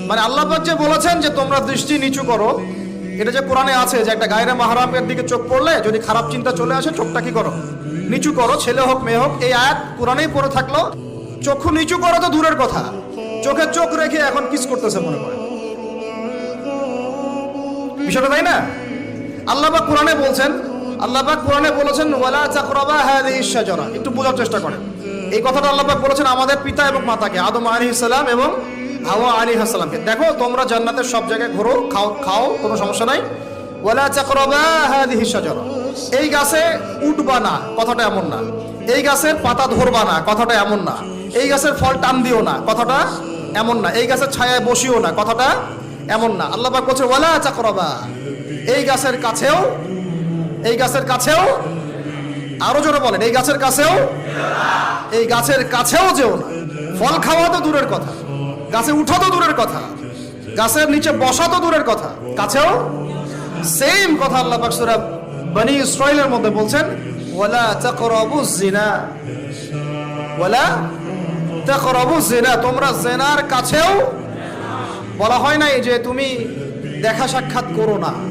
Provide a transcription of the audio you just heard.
মানে আল্লাহ পাক যে বলেছেন যে তোমরা দৃষ্টি নিচু করো, এটা যে কোরআনে আছে যে একটা গায়রে মাহরামের দিকে চোখ পড়লে যদি খারাপ চিন্তা চলে আসে চোখটা কি করো, নিচু করো, ছেলে হোক মেয়ে হোক। এই আয়াত কোরআনেই পড়ে থাকলো। চক্ষু নিচু করো তো দূরের কথা, চোখে চোখ রেখে এখন কিস করতেছে মনে করে, বিষয়টা তাই না? আল্লাহ পাক কোরআনে বলছেন, আল্লাহ পাক কোরআনে বলেছেন ওয়ালা তাকরাবা হাযিহিশ শাজারা। একটু বোঝার চেষ্টা করেন, এই কথাটা আল্লাহ পাক বলেছেন আমাদের পিতা এবং মাতাকে, আদম আলাইহিস সালাম এবং হাওয়া আলাইহিস সালামকে। দেখো তোমরা জান্নাতের সব জায়গায় ঘোরো, খাও খাও, কোনো সমস্যা নাই। ওয়ালা তাকরাবা হাযিহিশ শাজারা, এই গাছে উঠবা না, কথাটা এমন না। এই গাছের পাতা ধরবা না, কথাটা এমন না। এই গাছের ফল টান দিও না, কথাটা এমন না। এই গাছের ছায়ায় বসিও না, কথাটা এমন না। আল্লাহ পাক বলছে ওয়ালা তাকরাবা, এই গাছের কাছেও, এই গাছের কাছেও, আরো জোরে বলেন, এই গাছের কাছেও, এই গাছের কাছেও যেও না। ফল খাওয়া তো দূরের কথা, গাছে উঠা তো দূরের কথা, গাছের নিচে বসা তো দূরের কথা, কাছেও সেম কথা আল্লাহ পাক সূরা বনী ইসরাঈলের মধ্যে বলছেন ওয়ালা তাকরাবুজ জিনা, ওয়ালা তাকরাবুজ জিনা, তোমরা জিনার কাছেও, বলা হয় নাই যে তুমি দেখা সাক্ষাৎ করো না।